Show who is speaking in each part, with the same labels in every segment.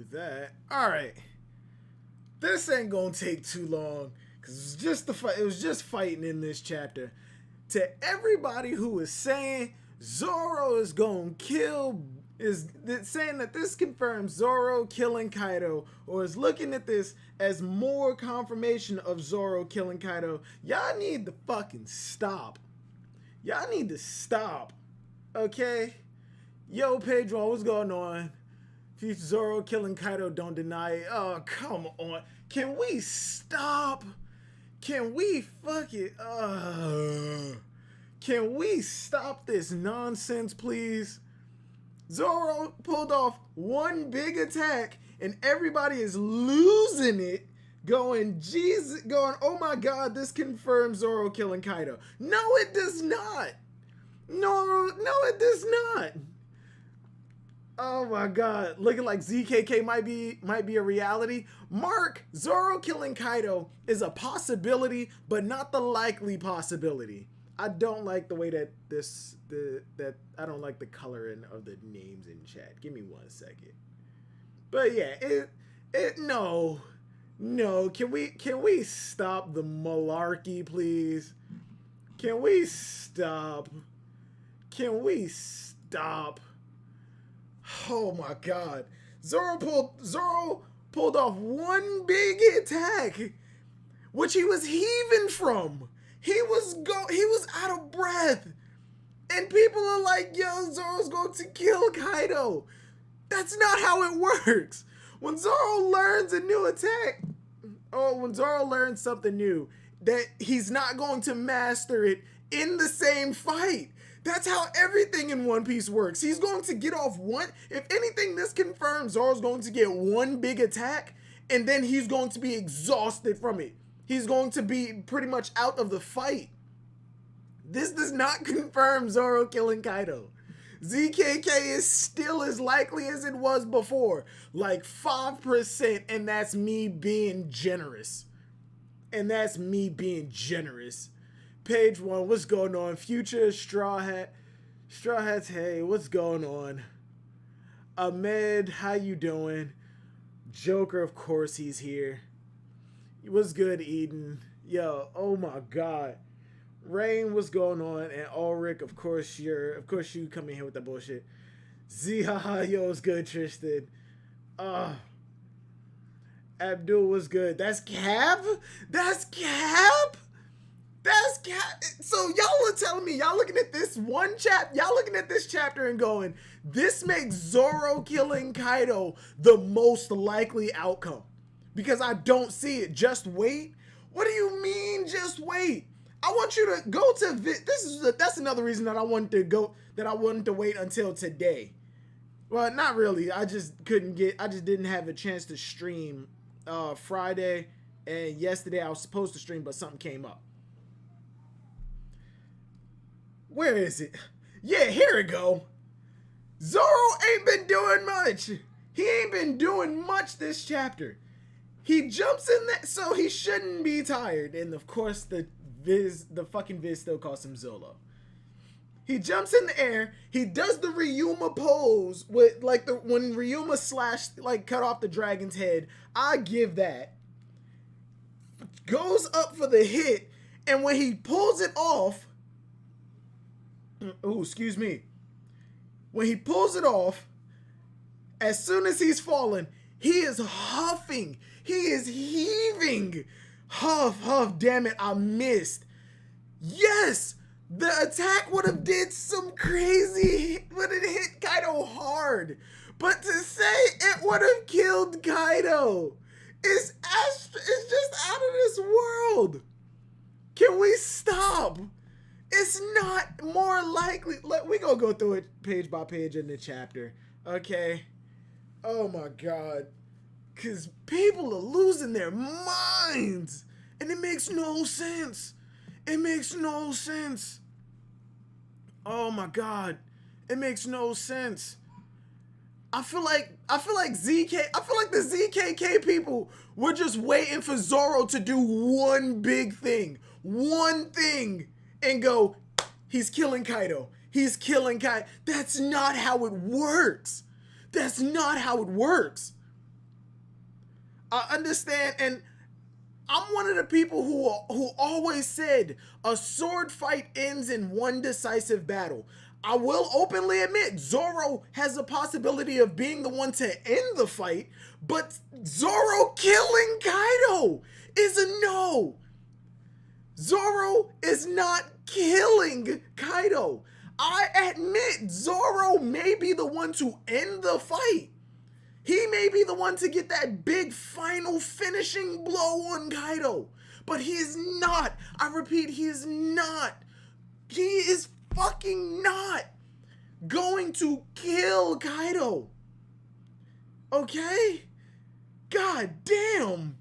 Speaker 1: continue that. All right. This ain't gonna take too long because it was just the fight. It was just fighting in this chapter. To everybody who is saying Zoro is gonna kill, is saying that this confirms Zoro killing Kaido, or is looking at this as more confirmation of Zoro killing Kaido, y'all need to fucking stop. Y'all need to stop. Okay? Yo, Pedro, what's going on? Future Zoro killing Kaido, don't deny it. Oh, come on. Can we stop? Can we fucking... Can we stop this nonsense, please? Zoro pulled off one big attack, and everybody is losing it, going, Jesus, going, oh my God, this confirms Zoro killing Kaido. No, it does not. No, it does not. Oh my God, looking like ZKK might be a reality. Mark, Zoro killing Kaido is a possibility, but not the likely possibility. I don't like the way that I don't like the coloring of the names in chat. Give me 1 second. But yeah, no. Can we stop the malarkey, please? Can we stop? Can we stop? Oh my God. Zoro pulled off one big attack, which he was heaving from. He was out of breath. And people are like, yo, Zoro's going to kill Kaido. That's not how it works. When Zoro learns a new attack, when Zoro learns something new, that he's not going to master it in the same fight. That's how everything in One Piece works. He's going to get off one. If anything, this confirms Zoro's going to get one big attack, and then he's going to be exhausted from it. He's going to be pretty much out of the fight. This does not confirm Zoro killing Kaido. ZKK is still as likely as it was before. Like 5%, and that's me being generous. Page 1, what's going on? Future Straw Hats, hey, what's going on? Ahmed, how you doing? Joker, of course he's here. What's good, Eden? Yo, oh my God. Rain, what's going on? And Ulrich, of course you come in here with that bullshit. Zihaha, yo, what's good, Tristan? Abdul, what's good? That's Cap? That's Cap? That's Cap? So y'all are telling me, y'all looking at this chapter and going, this makes Zoro killing Kaido the most likely outcome. Because I don't see it. Just wait? What do you mean, just wait? I want you to go to that's another reason that I wanted to wait until today. Well, not really. I just didn't have a chance to stream Friday, and yesterday I was supposed to stream, but something came up. Where is it? Yeah, here we go. Zoro ain't been doing much. He ain't been doing much this chapter. He jumps in there, so he shouldn't be tired. And of course, the fucking Viz still calls him Zolo. He jumps in the air. He does the Ryuma pose with when Ryuma cut off the dragon's head. I give that. Goes up for the hit, and when he pulls it off, when he pulls it off, as soon as he's fallen, he is huffing. He is heaving. Huff, damn it, I missed. Yes, the attack would have did some crazy, would have hit Kaido hard. But to say it would have killed Kaido is just out of this world. Can we stop? It's not more likely. We gonna go through it page by page in the chapter, okay? Oh my God. Because people are losing their minds. And it makes no sense. It makes no sense. Oh my God. It makes no sense. I feel like the ZKK people were just waiting for Zoro to do one big thing. One thing. And go, he's killing Kaido. He's killing Kaido. That's not how it works. That's not how it works. I understand, and I'm one of the people who always said a sword fight ends in one decisive battle. I will openly admit Zoro has a possibility of being the one to end the fight, but Zoro killing Kaido is a no. Zoro is not killing Kaido. I admit Zoro may be the one to end the fight. He may be the one to get that big final finishing blow on Kaido. But he is not. I repeat, he is not. He is fucking not going to kill Kaido. Okay? God damn.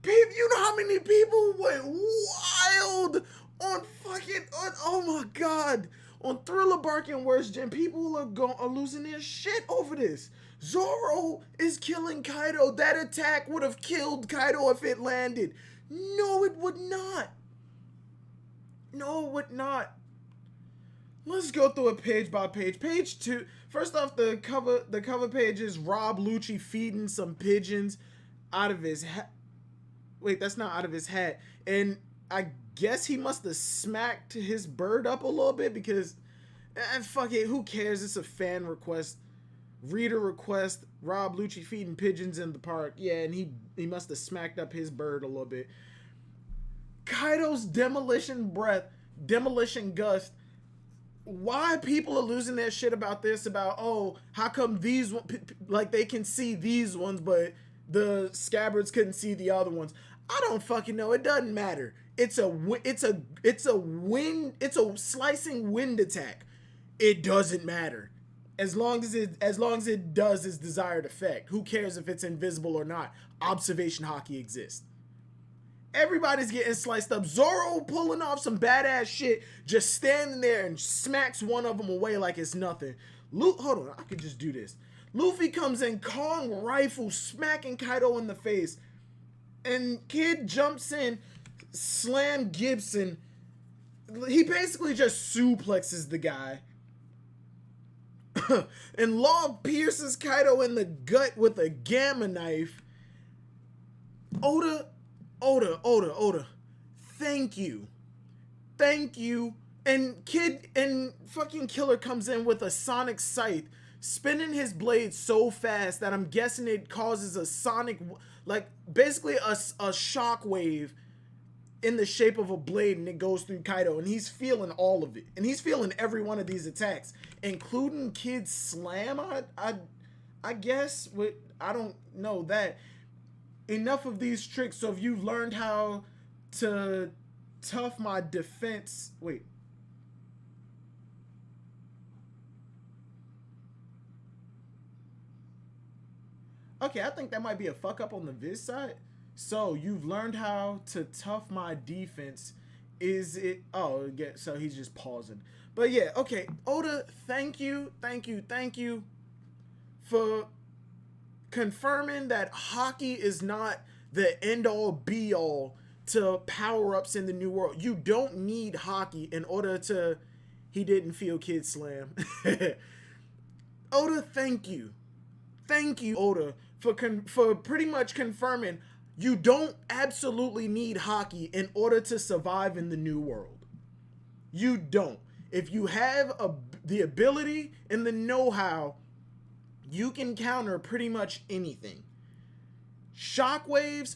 Speaker 1: You know how many people went wild on fucking, oh my God, on Thriller Bark and Worst Gen. People are losing their shit over this. Zoro is killing Kaido. That attack would have killed Kaido if it landed. No, it would not. No, it would not. Let's go through it page by page. Page 2. First off, the cover page is Rob Lucci feeding some pigeons out of his hat. Wait, that's not out of his hat. And I guess he must have smacked his bird up a little bit because, fuck it, who cares? It's a fan request, reader request. Rob Lucci feeding pigeons in the park. Yeah, and he must have smacked up his bird a little bit. Kaido's demolition gust. Why people are losing their shit about this? About, oh, how come these like they can see these ones, but the scabbards couldn't see the other ones? I don't fucking know. It doesn't matter. It's a slicing wind attack. It doesn't matter. As long as it does its desired effect. Who cares if it's invisible or not? Observation hockey exists. Everybody's getting sliced up. Zoro pulling off some badass shit, just standing there and smacks one of them away like it's nothing. Hold on, I could just do this. Luffy comes in, Kong rifle, smacking Kaido in the face. And Kid jumps in, slam Gibson. He basically just suplexes the guy. And Law pierces Kaido in the gut with a gamma knife. Oda. Thank you. And Kid and fucking Killer comes in with a sonic scythe, spinning his blade so fast that I'm guessing it causes a sonic, like basically a shock wave in the shape of a blade, and it goes through Kaido, and he's feeling all of it. And he's feeling every one of these attacks, including Kid's slam, I guess. I don't know that. Enough of these tricks. So if you learned how to tough my defense... Wait. Okay, I think that might be a fuck up on the Viz side. So you've learned how to tough my defense. Is it... Oh, yeah, so he's just pausing. But yeah, okay. Oda, thank you for confirming that hockey is not the end-all be-all to power-ups in the new world. You don't need hockey in order to... He didn't feel Kid slam. Oda, thank you. Thank you, Oda, for pretty much confirming you don't absolutely need hockey in order to survive in the new world. You don't. If you have the ability and the know-how, you can counter pretty much anything. Shockwaves,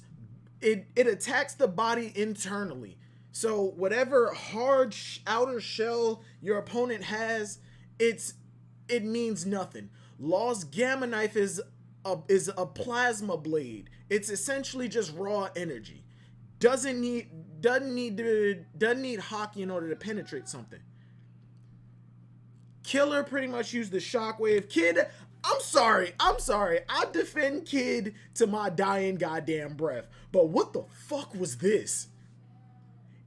Speaker 1: it attacks the body internally. So whatever hard outer shell your opponent has, it means nothing. Law's gamma knife is a plasma blade. It's essentially just raw energy. Doesn't need hockey in order to penetrate something. Killer pretty much used the shockwave. Kid, I'm sorry. I defend Kid to my dying goddamn breath. But what the fuck was this?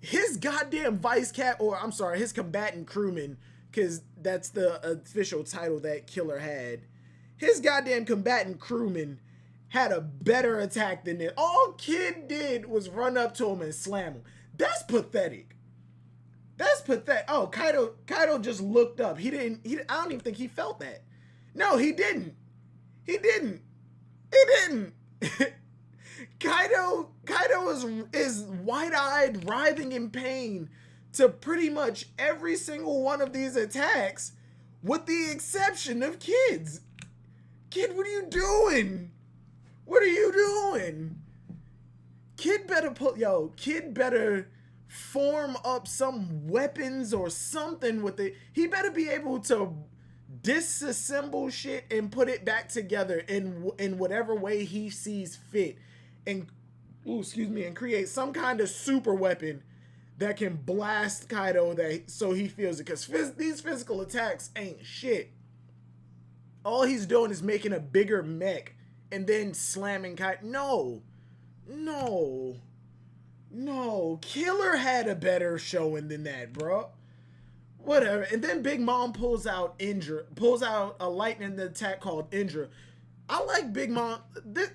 Speaker 1: His goddamn his combatant crewman, because that's the official title that Killer had. His goddamn combatant crewman had a better attack than this. All Kid did was run up to him and slam him. That's pathetic. Oh, Kaido just looked up. I don't even think he felt that. No, he didn't. He didn't. Kaido is wide-eyed, writhing in pain to pretty much every single one of these attacks, with the exception of Kid's. Kid, what are you doing? What are you doing? Kid better form up some weapons or something with it. He better be able to disassemble shit and put it back together in whatever way he sees fit, and and create some kind of super weapon that can blast Kaido so he feels it. Because these physical attacks ain't shit. All he's doing is making a bigger mech and then slamming Kaido. No. Killer had a better showing than that, bro. Whatever. And then Big Mom pulls out a lightning attack called Indra. I like Big Mom. This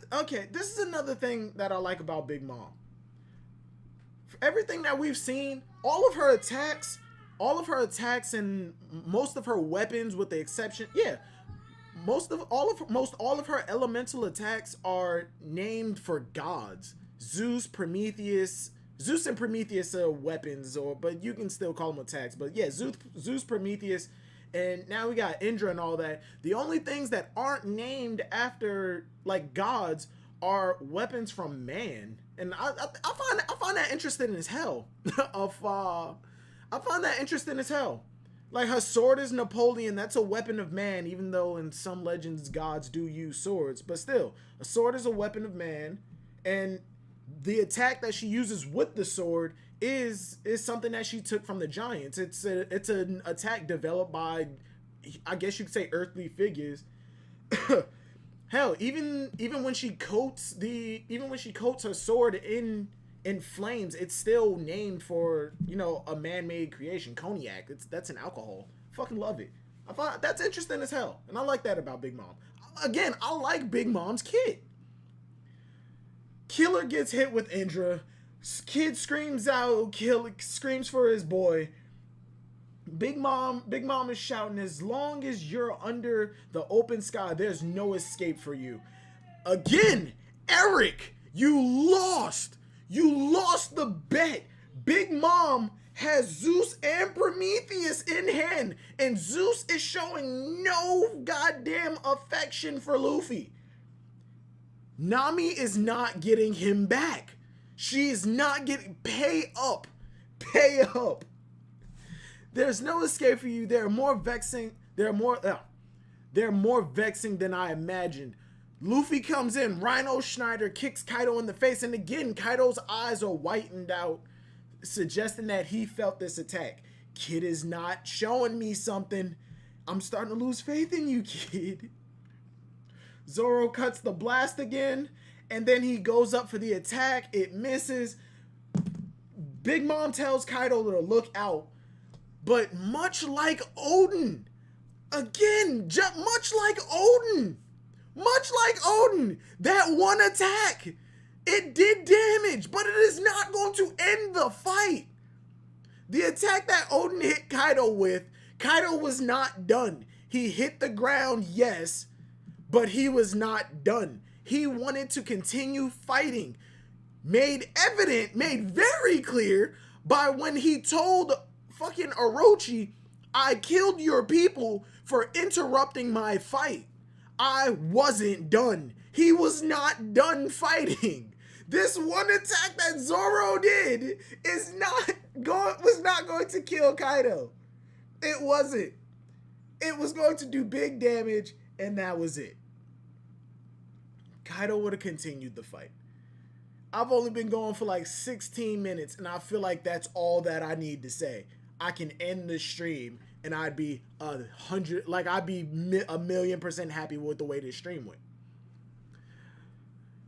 Speaker 1: is another thing that I like about Big Mom. For everything that we've seen, all of her attacks and most of her weapons, with the exception, most all of her elemental attacks are named for gods. Zeus and Prometheus are weapons, but you can still call them attacks. But yeah, Zeus, Prometheus, and now we got Indra and all that. The only things that aren't named after like gods are weapons from man, and I find that interesting as hell. I find that interesting as hell. Like, her sword is Napoleon. That's a weapon of man, even though in some legends gods do use swords. But still, a sword is a weapon of man, and the attack that she uses with the sword is something that she took from the giants. It's an attack developed by, I guess you could say, earthly figures. Hell, even when she coats her sword in flames, it's still named for, a man-made creation. Cognac. That's an alcohol. Fucking love it. I find that's interesting as hell, and I like that about Big Mom. Again, I like Big Mom's kid. Killer gets hit with Indra. Kid screams out, screams for his boy. Big Mom is shouting, as long as you're under the open sky, there's no escape for you. Again, Eric, you lost. You lost the bet. Big Mom has Zeus and Prometheus in hand, and Zeus is showing no goddamn affection for Luffy. Nami is not getting him back. She is not getting... Pay up. There's no escape for you. They're more vexing than I imagined. Luffy comes in. Rhino Schneider kicks Kaido in the face, and again, Kaido's eyes are whitened out, suggesting that he felt this attack. Kid is not showing me something. I'm starting to lose faith in you, kid. Zoro cuts the blast again, and then he goes up for the attack. It misses. Big Mom tells Kaido to look out. But much like Odin, that one attack, it did damage, but it is not going to end the fight. The attack that Odin hit Kaido with, Kaido was not done. He hit the ground, yes, but he was not done. He wanted to continue fighting. Made very clear by when he told fucking Orochi, I killed your people for interrupting my fight. I wasn't done. He was not done fighting. This one attack that Zoro did was not going to kill Kaido. It wasn't. It was going to do big damage, and that was it. Kaido would have continued the fight. I've only been going for like 16 minutes, and I feel like that's all that I need to say. I can end the stream, and I'd be a 1,000,000% happy with the way this stream went.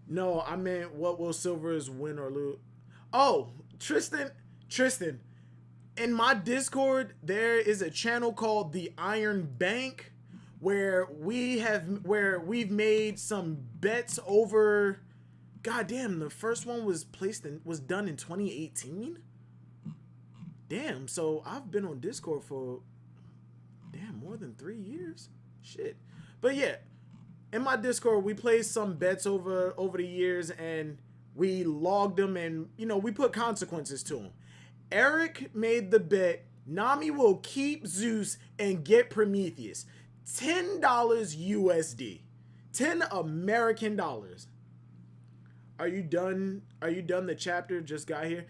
Speaker 1: No, I meant, what will Silver's win or lose? Oh, Tristan, in my Discord, there is a channel called the Iron Bank where we've made some bets over. Goddamn, the first one was done in 2018. Damn, so I've been on Discord for more than 3 years. Shit. But yeah, in my Discord, we played some bets over the years, and we logged them, and we put consequences to them. Eric made the bet Nami will keep Zeus and get Prometheus. $10 USD. 10 American dollars. Are you done? Are you done? The chapter just got here.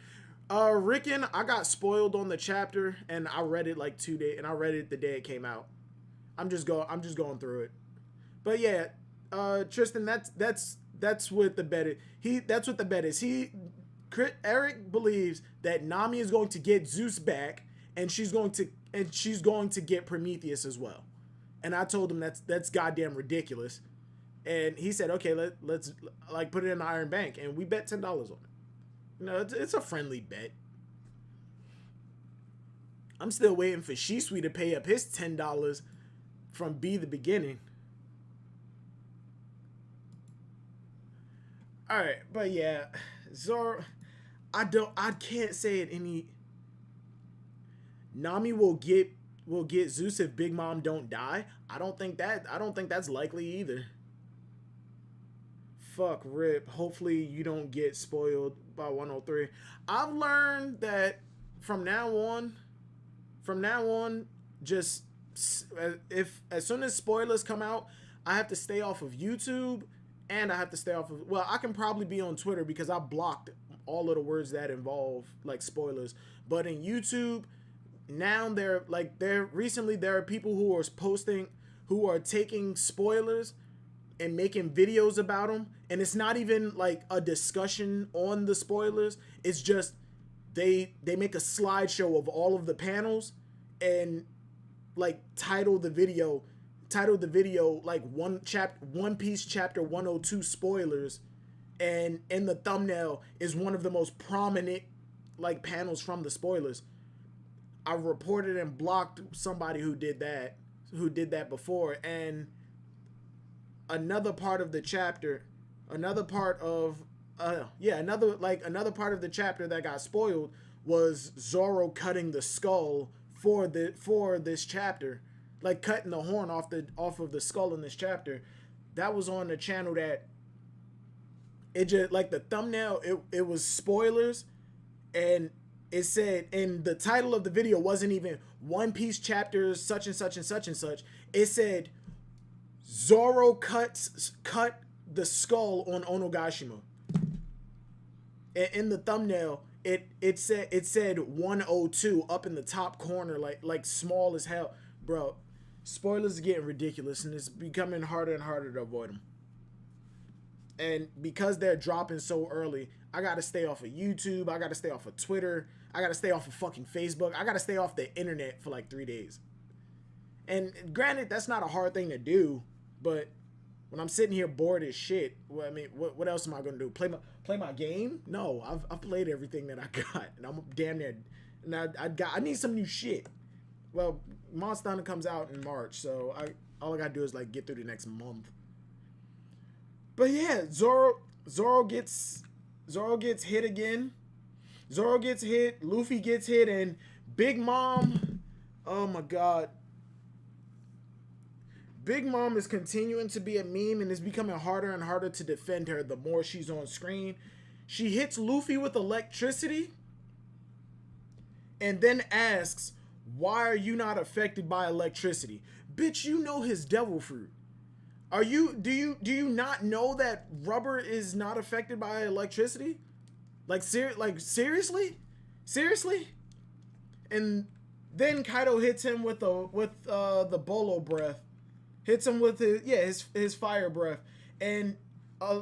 Speaker 1: Rickon, I got spoiled on the chapter, and I read it like 2 days, and I read it the day it came out. I'm just going through it. But yeah, Tristan, that's what the bet is. That's what the bet is. Eric believes that Nami is going to get Zeus back, and she's going to get Prometheus as well. And I told him that's goddamn ridiculous. And he said, okay, let's like put it in the Iron Bank, and we bet $10 on it. It's a friendly bet. I'm still waiting for Shisui to pay up his $10 from Be the Beginning. All right, but yeah, Zoro, I can't say it any. Nami will get Zeus if Big Mom don't die. I don't think that's likely either. Fuck Rip. Hopefully you don't get spoiled by 103. I've learned that from now on, just if as soon as spoilers come out, I have to stay off of YouTube, and I have to stay off of, well, I can probably be on Twitter because I blocked all of the words that involve like spoilers. But in YouTube, now there are people who are taking spoilers and making videos about them, and it's not even like a discussion on the spoilers. It's just they make a slideshow of all of the panels and like title the video like One Piece chapter 102 spoilers, and in the thumbnail is one of the most prominent like panels from the spoilers. I reported and blocked somebody who did that before, and another part of the chapter that got spoiled was Zoro cutting the skull for this chapter, like cutting the horn off of the skull in this chapter. That was on the channel that it just like the thumbnail, it was spoilers, and it said, and the title of the video wasn't even One Piece chapters such and such and such and such. It said Zoro cut the skull on Onogashima. And in the thumbnail, it said 102 up in the top corner, like small as hell. Bro, spoilers are getting ridiculous, and it's becoming harder and harder to avoid them. And because they're dropping so early, I gotta stay off of YouTube, I gotta stay off of Twitter, I gotta stay off of fucking Facebook, I gotta stay off the internet for like 3 days. And granted, that's not a hard thing to do, but when I'm sitting here bored as shit, well, I mean, what else am I gonna do? Play my game? No, I've played everything that I got, and I'm damn near. And I need some new shit. Well, Monster Hunter comes out in March, so all I gotta do is like get through the next month. But yeah, Zoro gets hit again. Zoro gets hit, Luffy gets hit, and Big Mom, oh my god. Big Mom is continuing to be a meme, and it's becoming harder and harder to defend her the more she's on screen. She hits Luffy with electricity and then asks, "Why are you not affected by electricity?" Bitch, you know his devil fruit. Do you not know that rubber is not affected by electricity? Seriously? And then Kaido hits him with the bolo breath. Hits him with his fire breath. And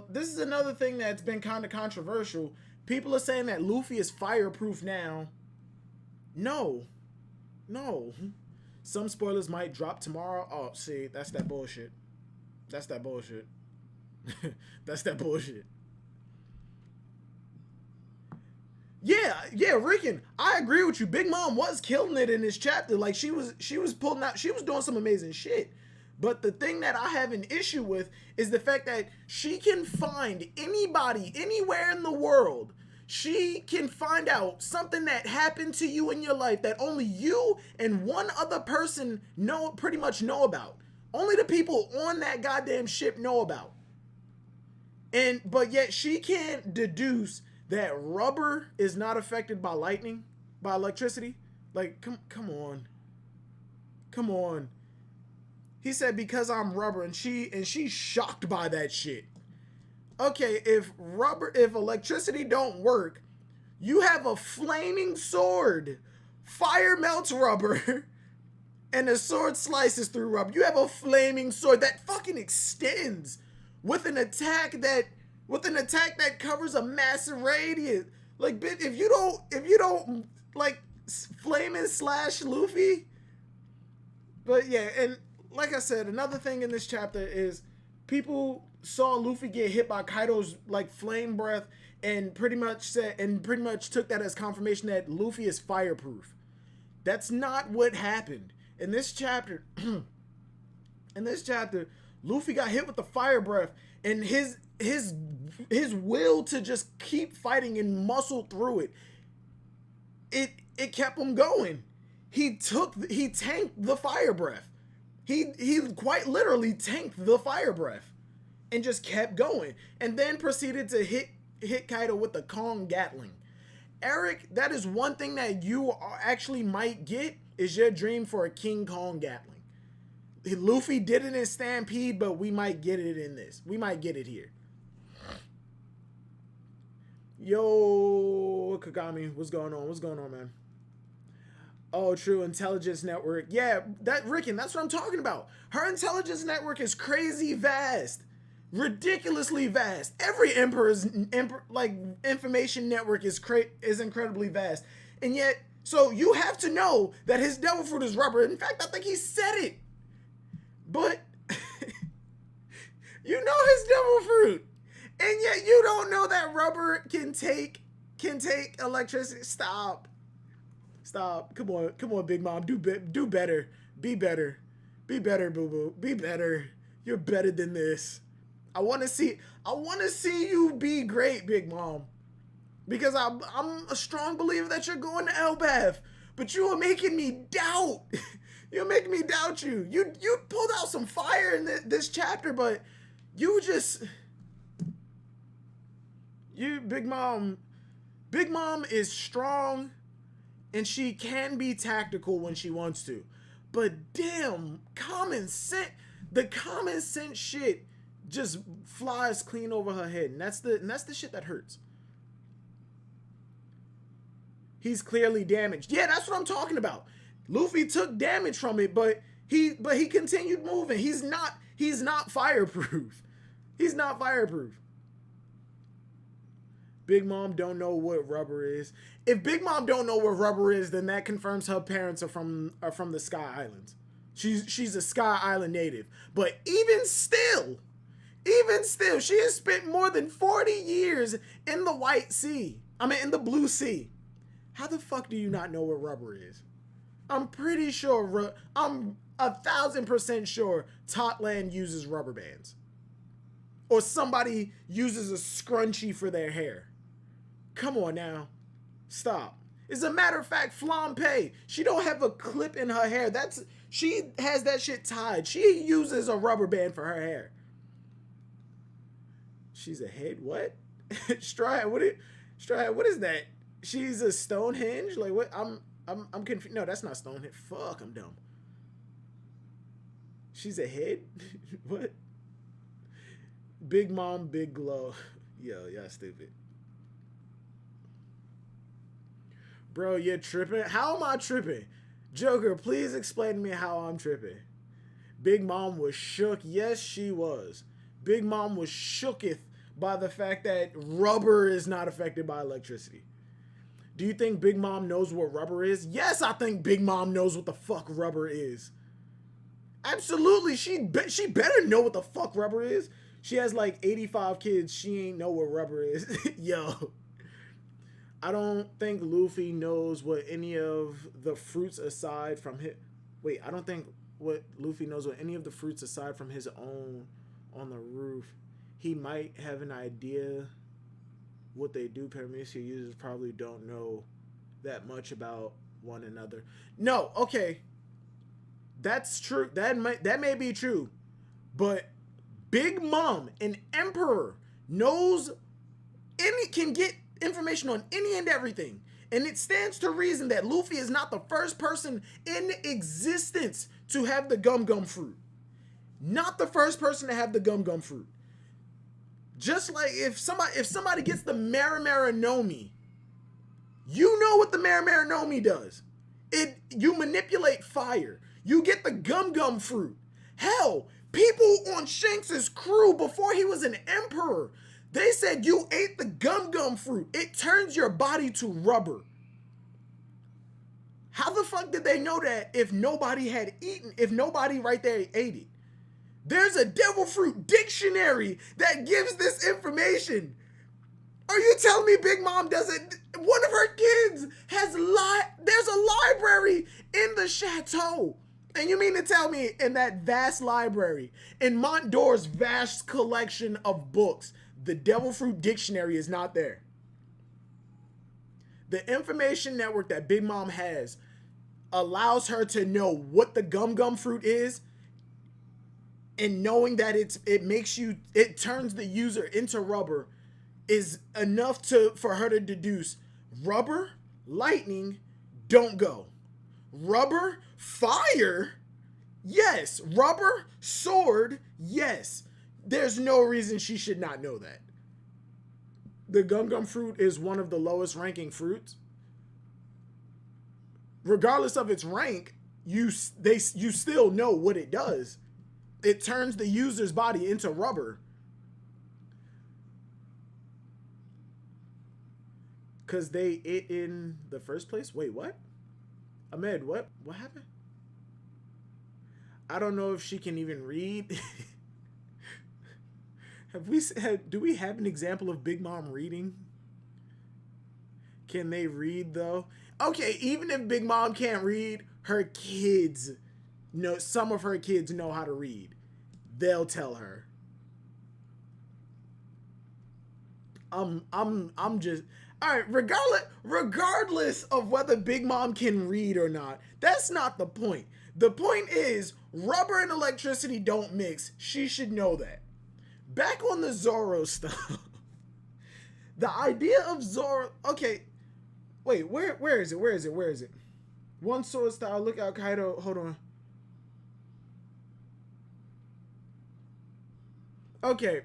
Speaker 1: this is another thing that's been kind of controversial. People are saying that Luffy is fireproof now. No. Some spoilers might drop tomorrow. Oh, see, that's that bullshit. That's that bullshit. Yeah, Rickon, I agree with you. Big Mom was killing it in this chapter. Like she was pulling out, she was doing some amazing shit. But the thing that I have an issue with is the fact that she can find anybody, anywhere in the world. She can find out something that happened to you in your life that only you and one other person pretty much know about. Only the people on that goddamn ship know about. But yet she can't deduce that rubber is not affected by lightning, by electricity. Like, come on. Come on. He said because I'm rubber, and she's shocked by that shit. Okay, if electricity don't work, you have a flaming sword. Fire melts rubber. And the sword slices through rubber. You have a flaming sword that fucking extends with an attack that covers a massive radius. Like, if you don't like flame and slash Luffy. But yeah, and like I said, another thing in this chapter is people saw Luffy get hit by Kaido's like flame breath and pretty much took that as confirmation that Luffy is fireproof. That's not what happened. In this chapter, Luffy got hit with the fire breath, and his will to just keep fighting and muscle through it kept him going. He tanked the fire breath. He quite literally tanked the fire breath and just kept going, and then proceeded to hit Kaido with the Kong Gatling. Eric, that is one thing that you actually might get, is your dream for a King Kong Gatling. Luffy did it in Stampede, but we might get it in this. We might get it here. Yo, Kagami, what's going on? What's going on, man? Oh, true, intelligence network. Yeah, Rickon, that's what I'm talking about. Her intelligence network is crazy vast. Ridiculously vast. Every emperor's information network is incredibly vast. And yet, so you have to know that his devil fruit is rubber. In fact, I think he said it. But you know his devil fruit. And yet you don't know that rubber can take electricity. Stop. Come on, Big Mom. Do better. Be better. Be better, boo-boo. Be better. You're better than this. I want to see you be great, Big Mom. Because I'm a strong believer that you're going to Elbaf. But you are making me doubt. You're making me doubt you. You pulled out some fire in this chapter, but Big Mom is strong, and she can be tactical when she wants to. But damn, the common sense shit just flies clean over her head, and that's the shit that hurts. He's clearly damaged. Yeah, that's what I'm talking about. Luffy took damage from it, but he continued moving. He's not fireproof. He's not fireproof. Big Mom don't know what rubber is. If Big Mom don't know what rubber is, then that confirms her parents are from the Sky Islands. She's a Sky Island native. But even still, she has spent more than 40 years in the in the Blue Sea. How the fuck do you not know what rubber is? I'm pretty sure, I'm 1,000% sure Totland uses rubber bands. Or somebody uses a scrunchie for their hair. Come on now. Stop. As a matter of fact, Flampe, she don't have a clip in her hair. She has that shit tied. She uses a rubber band for her hair. She's a head? What? Stride, what is that? She's a Stonehenge? Like what? I'm confused. No, that's not Stonehenge. Fuck, I'm dumb. She's a head? What? Big Mom, Big Glow. Yo, y'all stupid. Bro, you're tripping? How am I tripping? Joker, please explain to me how I'm tripping. Big Mom was shook. Yes, she was. Big Mom was shooketh by the fact that rubber is not affected by electricity. Do you think Big Mom knows what rubber is? Yes, I think Big Mom knows what the fuck rubber is. Absolutely, she better know what the fuck rubber is. She has like 85 kids. She ain't know what rubber is. Yo. I don't think Luffy knows what any of the fruits aside from his... Wait, I don't think what Luffy knows what any of the fruits aside from his own on the roof. He might have an idea what they do. Paramecia users probably don't know that much about one another. No, okay. That's true. That may be true, but Big Mom, an emperor, knows can get information on any and everything. And it stands to reason that Luffy is not the first person in existence to have the gum gum fruit. Not the first person to have the gum gum fruit. Just like if somebody gets the Marimara Nomi, you know what the Marimara Nomi does. You manipulate fire. You get the gum gum fruit. Hell, people on Shanks' crew before he was an emperor, they said you ate the gum gum fruit. It turns your body to rubber. How the fuck did they know that if nobody right there ate it? There's a devil fruit dictionary that gives this information. Are you telling me Big Mom doesn't? One of her kids has there's a library in the chateau. And you mean to tell me in that vast library, in Montdoor's vast collection of books, the devil fruit dictionary is not there? The information network that Big Mom has allows her to know what the gum gum fruit is, and knowing that it turns the user into rubber is enough for her to deduce rubber, lightning, don't go. Rubber, fire, yes. Rubber, sword, yes. There's no reason she should not know that. The gum gum fruit is one of the lowest ranking fruits. Regardless of its rank, you still know what it does. It turns the user's body into rubber. Because they ate in the first place? Wait, what? Ahmed, what happened? I don't know if she can even read. Do we have an example of Big Mom reading? Can they read though? Okay, even if Big Mom can't read, her kids know, some of her kids know how to read. They'll tell her. I'm just all right, regardless of whether Big Mom can read or not, that's not the point. The point is rubber and electricity don't mix. She should know that. Back on the Zoro stuff. The idea of Zoro, okay. Wait, where is it? One sword style, look out Kaido, hold on. Okay.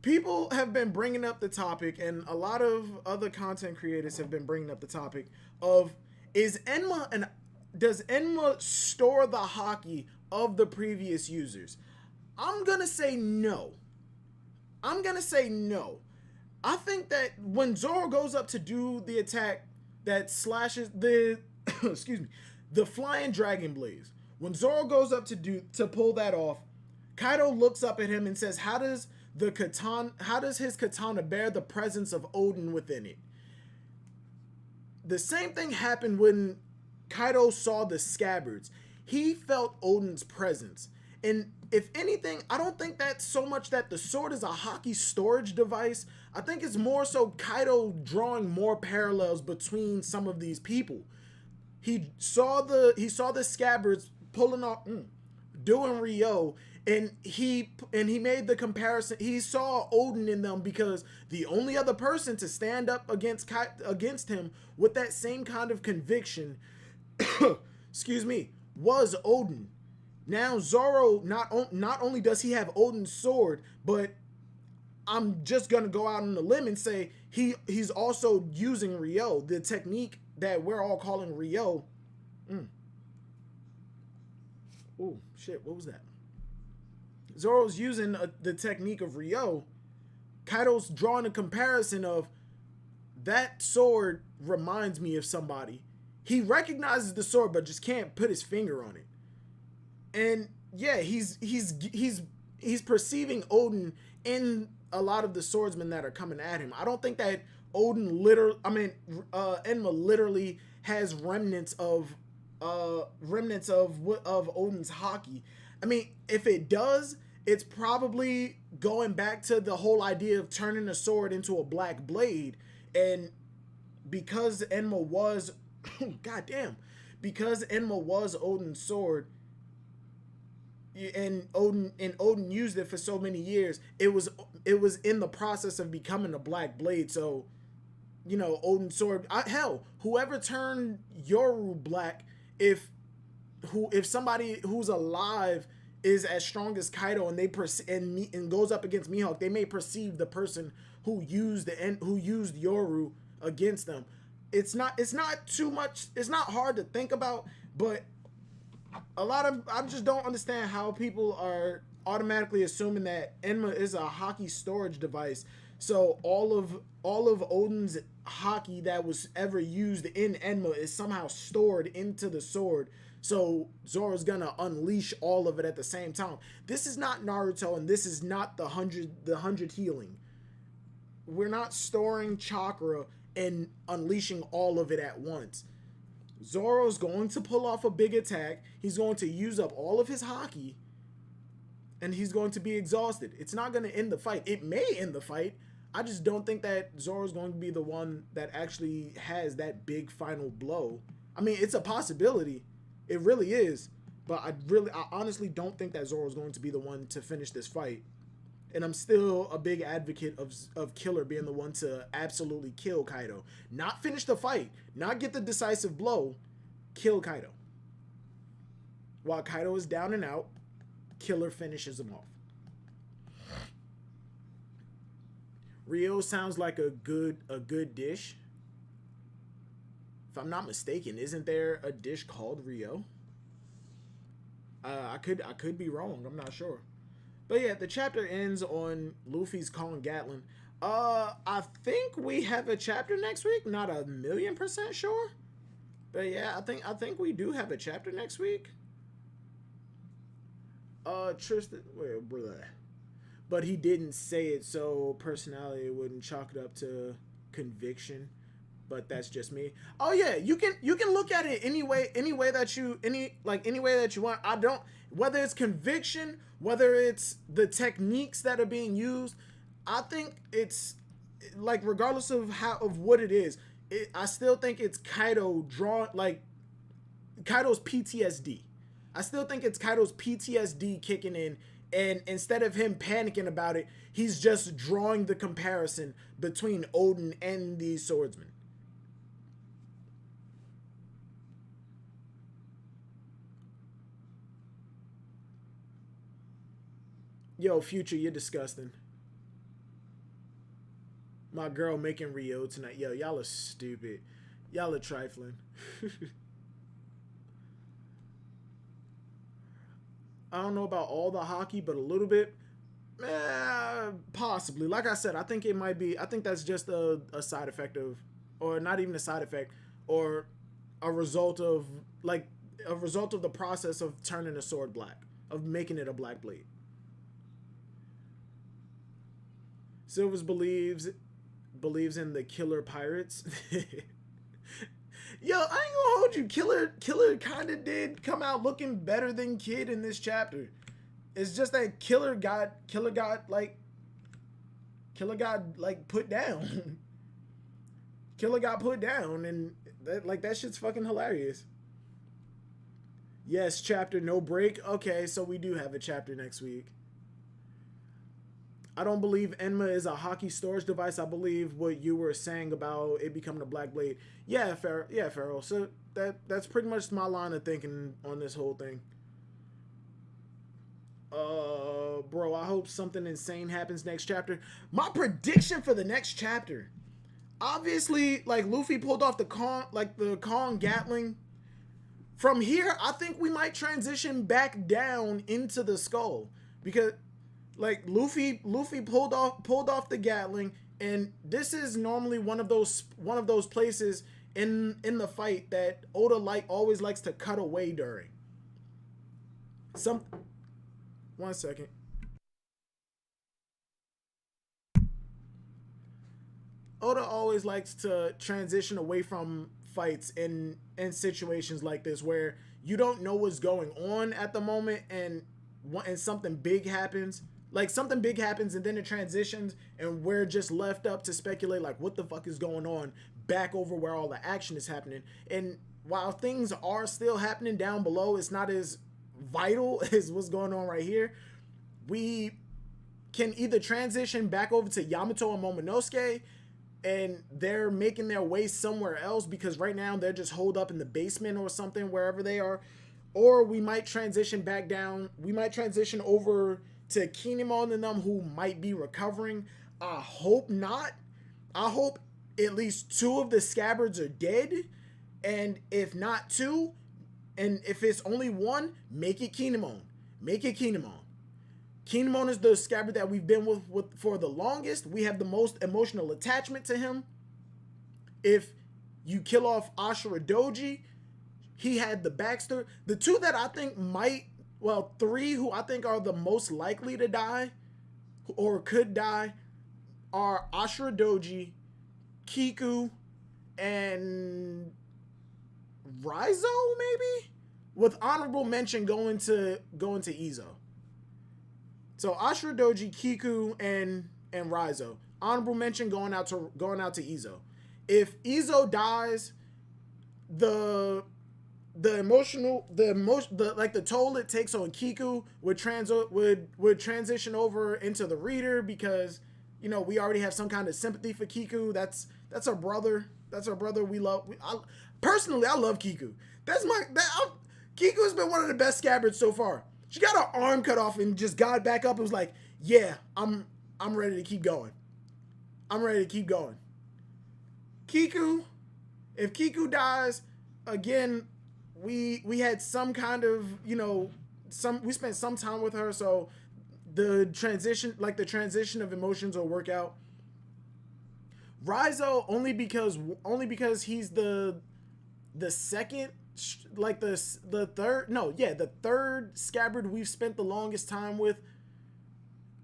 Speaker 1: People have been bringing up the topic, and a lot of other content creators have been bringing up the topic of, does Enma store the haki of the previous users? I'm gonna say no. I think that when Zoro goes up to do the attack that slashes the excuse me, the flying dragon blaze, when Zoro goes up to pull that off, Kaido looks up at him and says, how does his katana bear the presence of Odin within it? The same thing happened when Kaido saw the scabbards. He felt Odin's presence. And if anything, I don't think that's so much that the sword is a haki storage device. I think it's more so Kaido drawing more parallels between some of these people. He saw the scabbards pulling off, doing Ryo, and he made the comparison. He saw Odin in them because the only other person to stand up against him with that same kind of conviction, excuse me, was Odin. Now Zoro, not only does he have Odin's sword, but I'm just gonna go out on a limb and say he's also using Ryo, the technique that we're all calling Ryo. Oh shit, what was that? Zoro's using the technique of Ryo. Kaido's drawing a comparison of that sword reminds me of somebody. He recognizes the sword but just can't put his finger on it. And yeah, he's perceiving Odin in a lot of the swordsmen that are coming at him. I don't think that Enma literally has remnants of Odin's haki. I mean, if it does, it's probably going back to the whole idea of turning a sword into a black blade. And because Enma was, goddamn, because Enma was Odin's sword, and Odin used it for so many years, it was in the process of becoming a black blade. So, you know, Odin's sword, hell, whoever turned Yoru black, if somebody who's alive is as strong as Kaido, and and goes up against Mihawk, they may perceive the person who used Yoru against them. It's not too much. It's not hard to think about, but I just don't understand how people are automatically assuming that Enma is a haki storage device. So all of Odin's haki that was ever used in Enma is somehow stored into the sword. So Zoro's gonna unleash all of it at the same time. This is not Naruto, and this is not the 100 healing. We're not storing chakra and unleashing all of it at once. Zoro's going to pull off a big attack. He's going to use up all of his haki, and he's going to be exhausted. It's not going to end the fight. It may end the fight. I just don't think that Zoro's going to be the one that actually has that big final blow. I mean, it's a possibility. It really is. But I honestly don't think that Zoro's going to be the one to finish this fight. And I'm still a big advocate of Killer being the one to absolutely kill Kaido. Not finish the fight. Not get the decisive blow. Kill Kaido. While Kaido is down and out, Killer finishes him off. Rio sounds like a good dish. If I'm not mistaken, isn't there a dish called Rio? I could be wrong. I'm not sure. But yeah, the chapter ends on Luffy's calling Gatlin. I think we have a chapter next week. Not 1,000,000% sure. But yeah, I think we do have a chapter next week. Tristan, wait, brother. But he didn't say it, so personality wouldn't chalk it up to conviction. But that's just me. Oh yeah, you can look at it any way that you want. I don't, whether it's conviction, whether it's the techniques that are being used, I think it's like, regardless of what it is, I still think it's Kaido like Kaido's PTSD. I still think it's Kaido's PTSD kicking in, and instead of him panicking about it, he's just drawing the comparison between Odin and these swordsmen. Yo, Future, you're disgusting. My girl making Rio tonight. Yo, y'all are stupid. Y'all are trifling. I don't know about all the hockey, but a little bit. Possibly. Like I said, I think it might be. I think that's just a side effect of, or not even a side effect, or a result of the process of turning a sword black, of making it a black blade. Silvers believes in the killer pirates. Yo, I ain't gonna hold you. Killer kind of did come out looking better than Kid in this chapter. It's just that Killer got put down. Killer got put down, and that shit's fucking hilarious. Yes, chapter no break. Okay, so we do have a chapter next week. I don't believe Enma is a hockey storage device. I believe what you were saying about it becoming a black blade. Yeah, Pharaoh. So that's pretty much my line of thinking on this whole thing. Bro, I hope something insane happens next chapter. My prediction for the next chapter. Obviously, like, Luffy pulled off the Kong Gatling. From here, I think we might transition back down into the skull, because like Luffy pulled off the Gatling, and this is normally one of those places in the fight that Oda always likes to cut away during. One second. Oda always likes to transition away from fights in situations like this, where you don't know what's going on at the moment, and something big happens. Like, something big happens, and then it transitions, and we're just left up to speculate, like, what the fuck is going on back over where all the action is happening. And while things are still happening down below, it's not as vital as what's going on right here. We can either transition back over to Yamato and Momonosuke, and they're making their way somewhere else because right now they're just holed up in the basement or something, wherever they are. Or we might transition back down. We might transition over to Kinemon and them, who might be recovering. I hope not. I hope at least 2 of the scabbards are dead. And if not 2, and if it's only 1, make it Kinemon. Make it Kinemon. Kinemon is the scabbard that we've been with for the longest. We have the most emotional attachment to him. If you kill off Ashura Doji, he had the backstory. The 2 that I think might, well, 3 who I think are the most likely to die or could die are Ashura Doji, Kiku, and Raizo, maybe? With honorable mention going to Izo. So Ashura Doji, Kiku, and Raizo. Honorable mention going out to Izo. If Izo dies, the toll it takes on Kiku would transition over into the reader, because we already have some kind of sympathy for Kiku. That's our brother. That's our brother. We love. Personally, I love Kiku. Kiku has been one of the best scabbards so far. She got her arm cut off and just got back up and was like, yeah, I'm ready to keep going. I'm ready to keep going. Kiku, if Kiku dies, again, we had some kind of, we spent some time with her, so the transition of emotions will work out. Raizo, only because he's the second, the third scabbard we've spent the longest time with.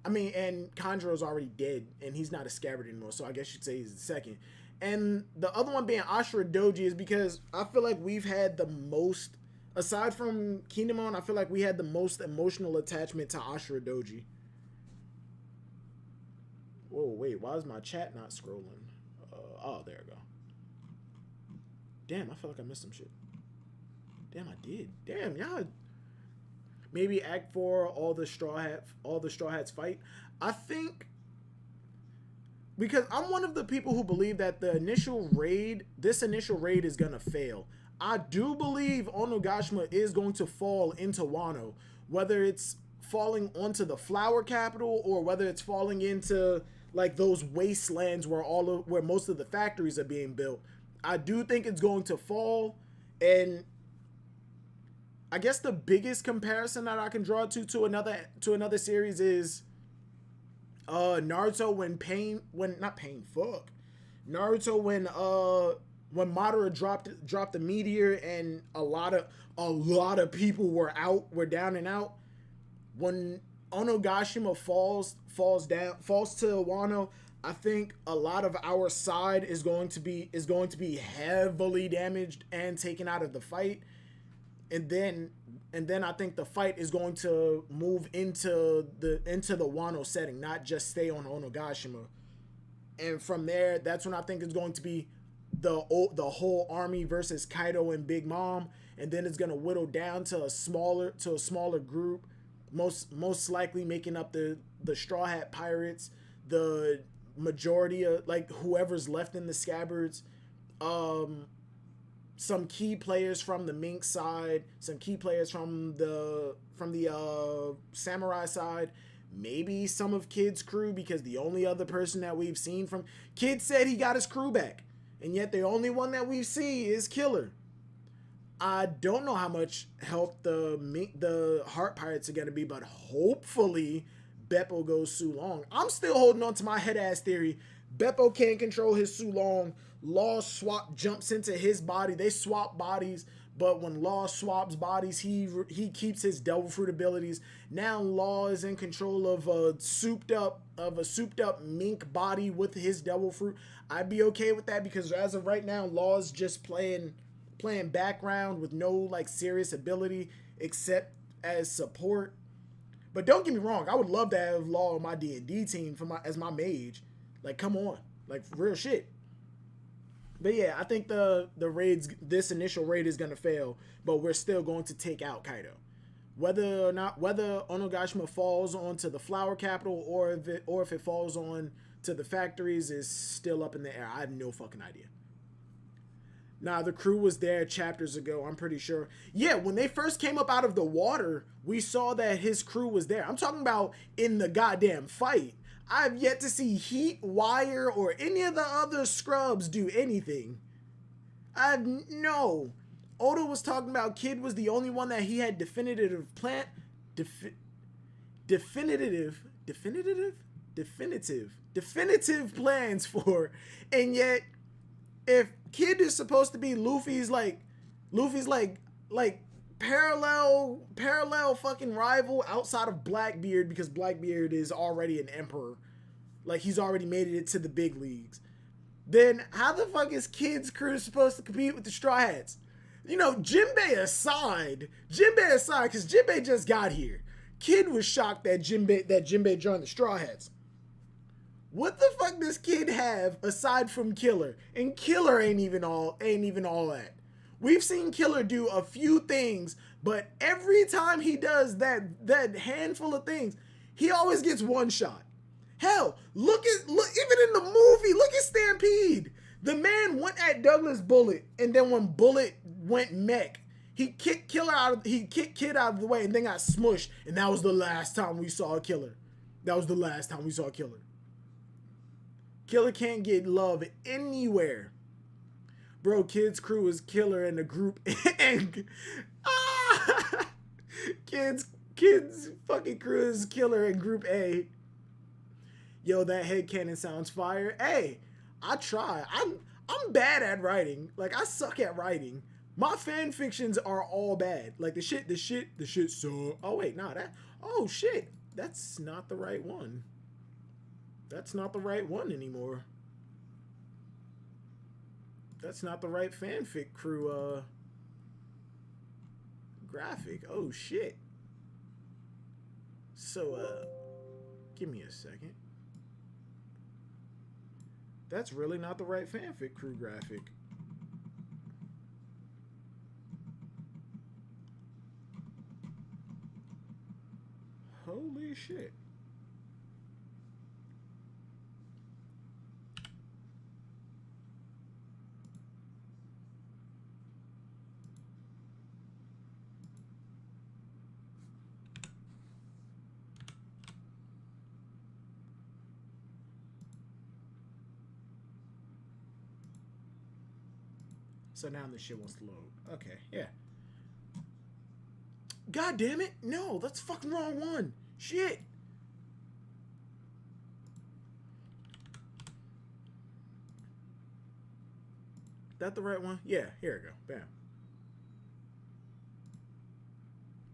Speaker 1: I mean, and Kanjuro's already dead, and he's not a scabbard anymore, so I guess you'd say he's the second. And the other one being Ashura Doji is because I feel like we've had the most, aside from Kinemon, I feel like we had the most emotional attachment to Ashura Doji. Whoa, wait, why is my chat not scrolling? Oh, there we go. Damn, I feel like I missed some shit. Damn, I did. Damn, y'all. Maybe Act 4, all the Straw Hats fight. I think, because I'm one of the people who believe that this initial raid is gonna fail. I do believe Onogashima is going to fall into Wano, whether it's falling onto the flower capital or whether it's falling into like those wastelands where most of the factories are being built. I do think it's going to fall, and I guess the biggest comparison that I can draw to another series is Naruto Naruto when Madara dropped the meteor and a lot of people were down and out. When Onogashima falls to Wano, I think a lot of our side is going to be heavily damaged and taken out of the fight. And then I think the fight is going to move into the Wano setting, not just stay on Onogashima. And from there, that's when I think it's going to be the whole army versus Kaido and Big Mom, and then it's going to whittle down to a smaller group, most likely making up the Straw Hat Pirates, the majority of like whoever's left in the scabbards, some key players from the Mink side, some key players from the Samurai side, maybe some of Kid's crew, because the only other person that we've seen from Kid said he got his crew back, and yet the only one that we see is Killer. I don't know how much help the Heart Pirates are going to be, but hopefully Beppo goes Sulong. I'm still holding on to my head ass theory. Beppo can't control his Sulong. Law jumps into his body. They swap bodies, but when Law swaps bodies, he keeps his Devil Fruit abilities. Now Law is in control of a souped up Mink body with his Devil Fruit. I'd be okay with that, because as of right now, Law is just playing background with no like serious ability except as support. But don't get me wrong, I would love to have Law on my D&D team as my mage. Like, come on, like real shit. But yeah, I think this initial raid is gonna fail, but we're still going to take out Kaido. Whether Onogashima falls onto the flower capital or if it falls on to the factories is still up in the air. I have no fucking idea. Nah, the crew was there chapters ago, I'm pretty sure. Yeah, when they first came up out of the water, we saw that his crew was there. I'm talking about in the goddamn fight. I've yet to see Heat, Wire, or any of the other scrubs do anything. No. Oda was talking about Kid was the only one that he had definitive plans for, and yet if Kid is supposed to be Luffy's parallel fucking rival outside of Blackbeard, because Blackbeard is already an emperor, like he's already made it to the big leagues, then how the fuck is Kid's crew supposed to compete with the Straw Hats? You know, Jinbei aside, because Jinbei just got here. Kid was shocked that Jinbei joined the Straw Hats. What the fuck does Kid have aside from Killer? And Killer ain't even all that. We've seen Killer do a few things, but every time he does that handful of things, he always gets one shot. Hell, look even in the movie, look at Stampede. The man went at Douglas Bullet, and then when Bullet went mech, he kicked Kid out of the way and then got smushed, and that was the last time we saw Killer. Killer can't get love anywhere. Bro, Kid's crew is Killer in the group. Kid's fucking crew is Killer in group A. Yo, that headcanon sounds fire. Hey, I try. I'm bad at writing. Like, I suck at writing. My fan fictions are all bad. Like, the shit so. Oh wait, nah, oh shit. That's not the right one. That's not the right one anymore. That's not the right fanfic crew graphic. Oh shit. So give me a second. That's really not the right fanfic crew graphic. Holy shit. So now this shit wants to load. Okay, yeah. God damn it. No, that's fucking wrong one. Shit. That the right one? Yeah, here we go. Bam.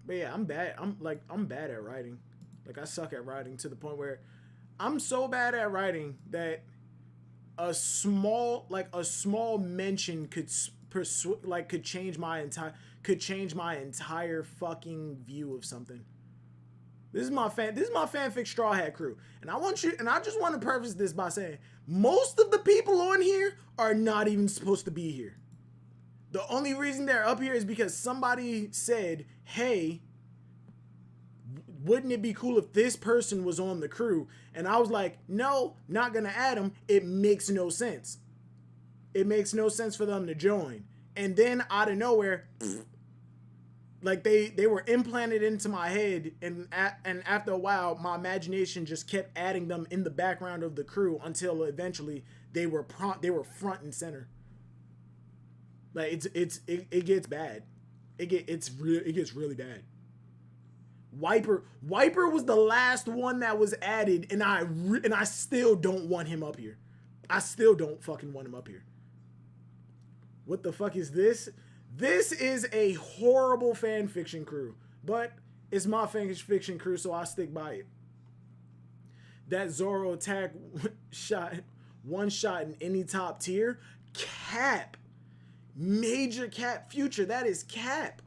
Speaker 1: But yeah, I'm bad. I'm bad at writing. Like, I suck at writing to the point where I'm so bad at writing that a small mention could change my entire fucking view of something. This is my fanfic Straw Hat crew, and I just want to preface this by saying most of the people on here are not even supposed to be here. The only reason they're up here is because somebody said, "Hey, wouldn't it be cool if this person was on the crew?" And I was like, no, not gonna add them. It makes no sense. It makes no sense for them to join. And then out of nowhere, like they were implanted into my head, and after a while, my imagination just kept adding them in the background of the crew until eventually they were front and center. Like it gets bad. It gets really bad. Wiper was the last one that was added, and I still don't want him up here. I still don't fucking want him up here. What the fuck is this? This is a horrible fan fiction crew, but it's my fan fiction crew, so I stick by it. That Zoro attack one shot in any top tier, cap, major cap, future. That is cap.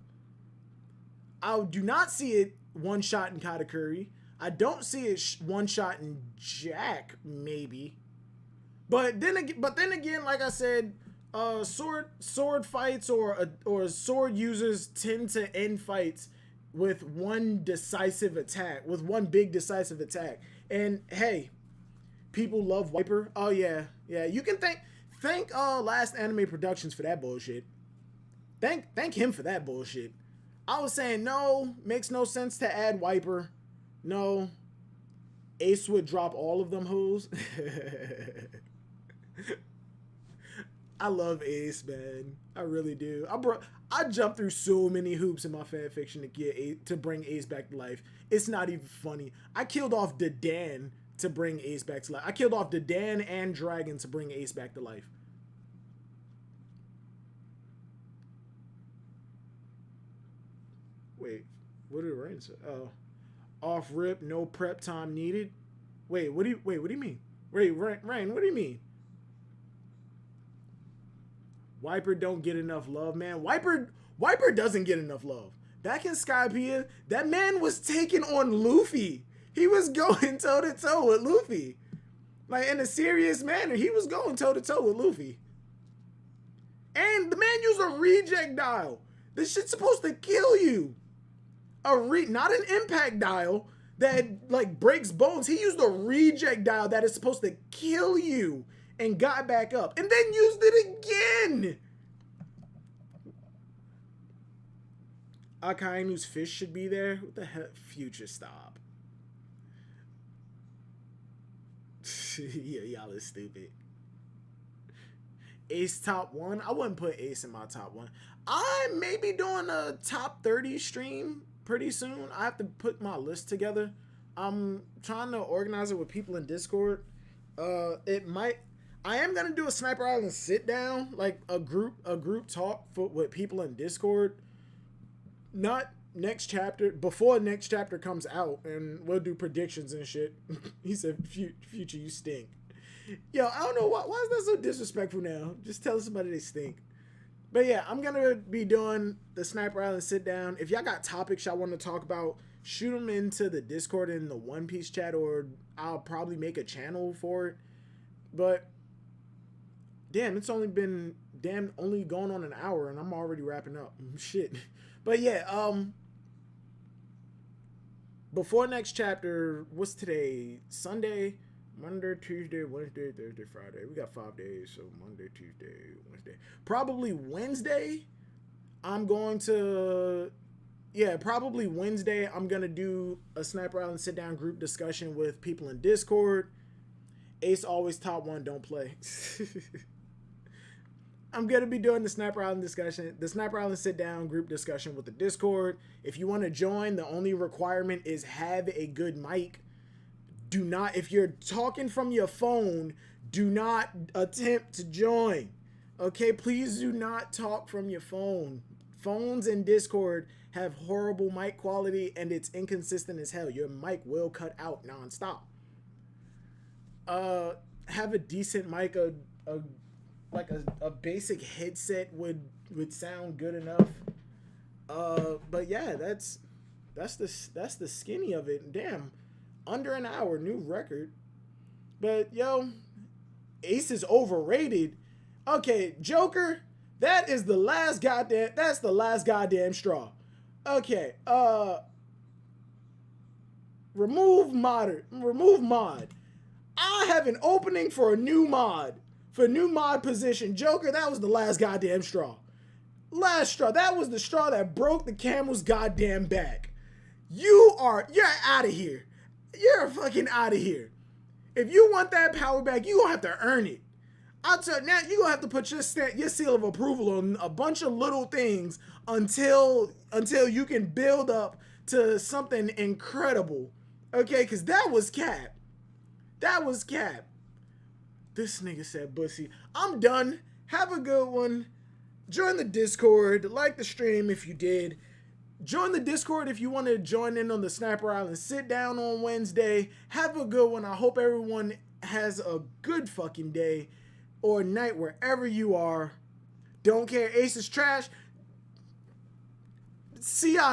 Speaker 1: I do not see it one shot in Katakuri. I don't see it one shot in Jack, maybe. But then again, like I said, sword fights or sword users tend to end fights with one decisive attack, with one big decisive attack. And hey, people love Wiper. Oh yeah, yeah. You can thank Last Anime Productions for that bullshit. Thank him for that bullshit. I was saying no, makes no sense to add Wiper. No, Ace would drop all of them hoes. I love Ace, man. I really do. I jumped through so many hoops in my fan fiction to bring Ace back to life. It's not even funny. I killed off Dadan to bring Ace back to life. I killed off Dadan and Dragon to bring Ace back to life. Wait, what did Rain say? Oh, off rip, no prep time needed. Wait, what do you mean? Wait, Rain, what do you mean? Wiper don't get enough love, man. Wiper doesn't get enough love. Back in Skypiea, that man was taking on Luffy. He was going toe to toe with Luffy. Like, in a serious manner, he was going toe to toe with Luffy. And the man used a reject dial. This shit's supposed to kill you. Not an impact dial that like breaks bones. He used a reject dial that is supposed to kill you and got back up and then used it again. Akainu's fish should be there. What the hell? Future, stop. Yeah, y'all is stupid. Ace top 1. I wouldn't put Ace in my top 1. I may be doing a top 30 stream pretty soon. I have to put my list together. I'm trying to organize it with people in Discord. I am gonna do a Sniper Island sit down, like a group talk with people in Discord. Not next chapter, before next chapter comes out, and we'll do predictions and shit. He said, "Future, you stink." Yo, I don't know why is that so disrespectful now? Just tell somebody they stink. But yeah, I'm gonna be doing the Sniper Island sit down. If y'all got topics y'all want to talk about, shoot them into the Discord in the One Piece chat, or I'll probably make a channel for it. But damn, it's only going on an hour, and I'm already wrapping up. Shit. But yeah, before next chapter, what's today? Sunday, Monday, Tuesday, Wednesday, Thursday, Friday. We got 5 days, so Monday, Tuesday, Wednesday. Probably Wednesday, probably Wednesday, I'm going to do a Sniper Island sit-down group discussion with people in Discord. Ace always top 1, don't play. I'm going to be doing the Sniper Island discussion, the Sniper Island sit-down group discussion with the Discord. If you want to join, the only requirement is have a good mic. Do not, if you're talking from your phone, do not attempt to join. Okay, please do not talk from your phone. Phones and Discord have horrible mic quality, and it's inconsistent as hell. Your mic will cut out nonstop. Have a decent mic, a basic headset would sound good enough. But yeah, that's the skinny of it. Damn, under an hour, new record. But yo, Ace is overrated. Okay, Joker, that's the last goddamn straw. Okay, remove mod. I have an opening for a new mod. For new mod position. Joker, that was the last goddamn straw. Last straw. That was the straw that broke the camel's goddamn back. You're out of here. You're fucking out of here. If you want that power back, you gonna have to earn it. I'll tell you now, you gonna have to put your seal of approval on a bunch of little things until you can build up to something incredible. Okay, because that was cap. That was cap. This nigga said bussy. I'm done. Have a good one. Join the Discord. Like the stream if you did. Join the Discord if you want to join in on the Sniper Island sit down on Wednesday. Have a good one. I hope everyone has a good fucking day or night wherever you are. Don't care. Ace is trash. See ya.